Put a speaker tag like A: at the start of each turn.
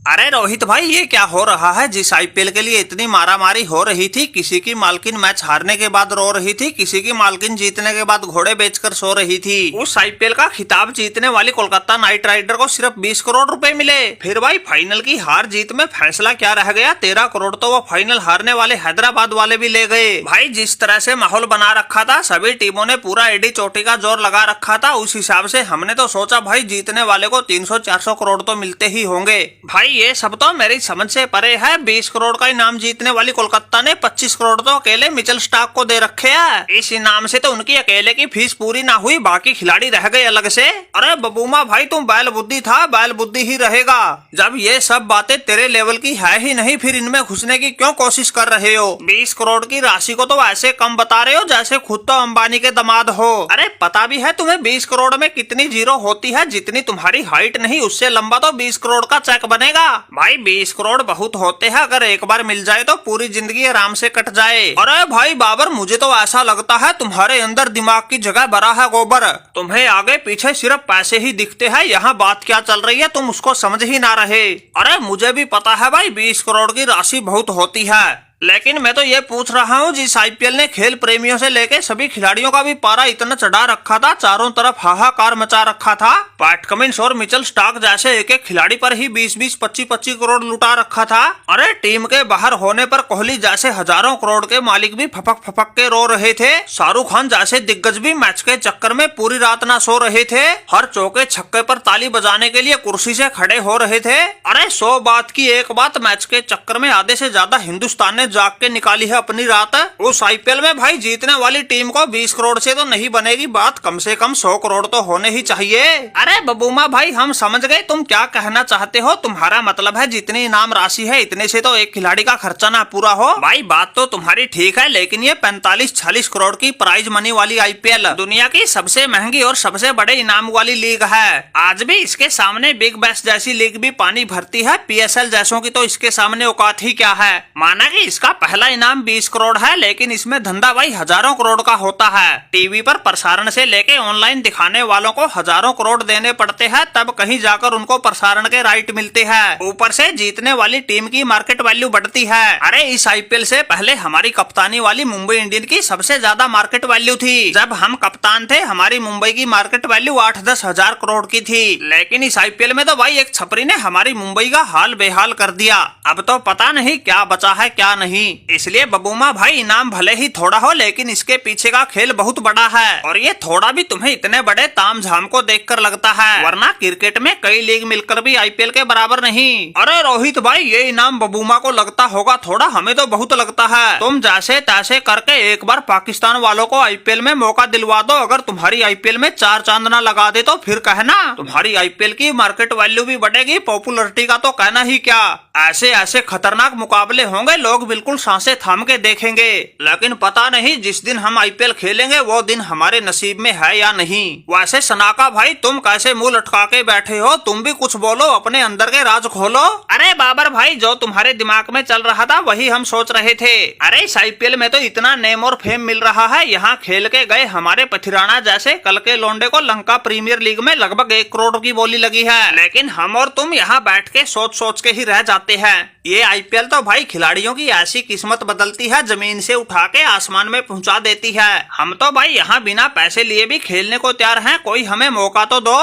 A: अरे रोहित भाई, ये क्या हो रहा है? जिस आईपीएल के लिए इतनी मारामारी हो रही थी, किसी की मालकिन मैच हारने के बाद रो रही थी, किसी की मालकिन जीतने के बाद घोड़े बेचकर सो रही थी। उस आईपीएल का खिताब जीतने वाली कोलकाता नाइट राइडर को सिर्फ 20 करोड़ रुपए मिले। फिर भाई फाइनल की हार जीत में फैसला क्या रह गया? 13 करोड़ तो वो फाइनल हारने वाले हैदराबाद वाले भी ले गए। भाई जिस तरह से माहौल बना रखा था, सभी टीमों ने पूरा एडी चोटी का जोर लगा रखा था, उस हिसाब से हमने तो सोचा भाई जीतने वाले को 300-400 करोड़ तो मिलते ही होंगे। भाई ये सब तो मेरी समझ से परे है। 20 करोड़ का इनाम जीतने वाली कोलकाता ने 25 करोड़ तो अकेले मिचेल स्टार्क को दे रखे हैं। इस इनाम से तो उनकी अकेले की फीस पूरी ना हुई, बाकी खिलाड़ी रह गए अलग से। अरे बबूमा भाई, तुम बैल बुद्धि था, बैल बुद्धि ही रहेगा। जब ये सब बातें तेरे लेवल की है ही नहीं, फिर इनमें घुसने की क्यों कोशिश कर रहे हो? 20 करोड़ की राशि को तो ऐसे कम बता रहे हो जैसे खुद तो अंबानी के दामाद हो। अरे पता भी है तुम्हें 20 करोड़ में कितनी जीरो होती है? जितनी तुम्हारी हाइट नहीं, उससे लंबा तो 20 करोड़ का चेक बनेगा। भाई 20 करोड़ बहुत होते हैं, अगर एक बार मिल जाए तो पूरी जिंदगी आराम से कट जाए। अरे भाई बाबर, मुझे तो ऐसा लगता है तुम्हारे अंदर दिमाग की जगह भरा है गोबर। तुम्हें आगे पीछे सिर्फ पैसे ही दिखते हैं, यहाँ बात क्या चल रही है तुम उसको समझ ही ना रहे। अरे मुझे भी पता है भाई, 20 करोड़ की राशि बहुत होती है, लेकिन मैं तो ये पूछ रहा हूँ, जिस आईपीएल ने खेल प्रेमियों से लेके सभी खिलाड़ियों का भी पारा इतना चढ़ा रखा था, चारों तरफ हाहाकार मचा रखा था, पैट कमिंस और मिचेल स्टार्क जैसे एक एक खिलाड़ी पर ही 20-20, 25-25 करोड़ लुटा रखा था। अरे टीम के बाहर होने पर कोहली जैसे हजारों करोड़ के मालिक भी फपक फपक के रो रहे थे। शाहरुख खान जैसे दिग्गज भी मैच के चक्कर में पूरी रात ना सो रहे थे, हर चौके छक्के पर ताली बजाने के लिए कुर्सी से खड़े हो रहे थे। अरे 100 बात की एक बात, मैच के चक्कर में आधे से ज्यादा हिंदुस्तान ने जाग के निकाली है अपनी रात। उस आईपीएल में भाई जीतने वाली टीम को 20 करोड़ से तो नहीं बनेगी बात, कम से कम 100 करोड़ तो होने ही चाहिए। अरे बबूमा भाई, हम समझ गए तुम क्या कहना चाहते हो। तुम्हारा मतलब है जितनी इनाम राशि है इतने से तो एक खिलाड़ी का खर्चा ना पूरा हो। भाई बात तो तुम्हारी ठीक है, लेकिन ये 45-46 करोड़ की प्राइज मनी वाली आईपीएल दुनिया की सबसे महंगी और सबसे बड़े इनाम वाली लीग है। आज भी इसके सामने बिग बैश जैसी लीग भी पानी भरती है, पीएसएल जैसों की तो इसके सामने औकात ही क्या है। माना कि इसका पहला इनाम 20 करोड़ है, लेकिन इसमें धंधा भाई हजारों करोड़ का होता है। टीवी पर प्रसारण से लेके ऑनलाइन दिखाने वालों को हजारों करोड़ देने पड़ते हैं, तब कहीं जाकर उनको प्रसारण के राइट मिलते हैं। ऊपर से जीतने वाली टीम की मार्केट वैल्यू बढ़ती है। अरे इस आईपीएल से पहले हमारी कप्तानी वाली मुंबई इंडियन की सबसे ज्यादा मार्केट वैल्यू थी। जब हम कप्तान थे हमारी मुंबई की मार्केट वैल्यू 8-10 हजार करोड़ की थी, लेकिन इस आईपीएल में तो भाई एक छपरी ने हमारी मुंबई का हाल बेहाल कर दिया। अब तो पता नहीं क्या बचा है क्या नहीं। इसलिए बबूमा भाई, इनाम भले ही थोड़ा हो, लेकिन इसके पीछे का खेल बहुत बड़ा है, और ये थोड़ा भी तुम्हें इतने बड़े तामझाम को देखकर लगता है, वरना क्रिकेट में कई लीग मिलकर भी आईपीएल के बराबर नहीं। अरे रोहित भाई, ये इनाम बबूमा को लगता होगा थोड़ा, हमें तो बहुत लगता है। तुम जैसे तैसे करके एक बार पाकिस्तान वालों को आईपीएल में मौका दिलवा दो, अगर तुम्हारी आईपीएल में 4 चांद ना लगा दे तो फिर कहना। तुम्हारी आईपीएल की मार्केट वैल्यू भी बढ़ेगी, पॉपुलरिटी का तो कहना ही क्या। ऐसे ऐसे खतरनाक मुकाबले होंगे, लोग बिल्कुल सांसें थाम के देखेंगे। लेकिन पता नहीं जिस दिन हम आईपीएल खेलेंगे वो दिन हमारे नसीब में है या नहीं। वैसे सनाका भाई, तुम कैसे मुंह लटका के बैठे हो? तुम भी कुछ बोलो, अपने अंदर के राज खोलो। अरे बाबर भाई, जो तुम्हारे दिमाग में चल रहा था वही हम सोच रहे थे। अरे इस आईपीएल में तो इतना नेम और फेम मिल रहा है, यहाँ खेल के गए हमारे पथिराना जैसे कल के लोंडे को लंका प्रीमियर लीग में लगभग 1 करोड़ की बोली लगी है, लेकिन हम और तुम यहाँ बैठ के सोच सोच के ही रह जाते हैं। ये आईपीएल तो भाई खिलाड़ियों की ऐसी किस्मत बदलती है, जमीन से उठा के आसमान में पहुंचा देती है। हम तो भाई यहाँ बिना पैसे लिए भी खेलने को तैयार हैं, कोई हमें मौका तो दो।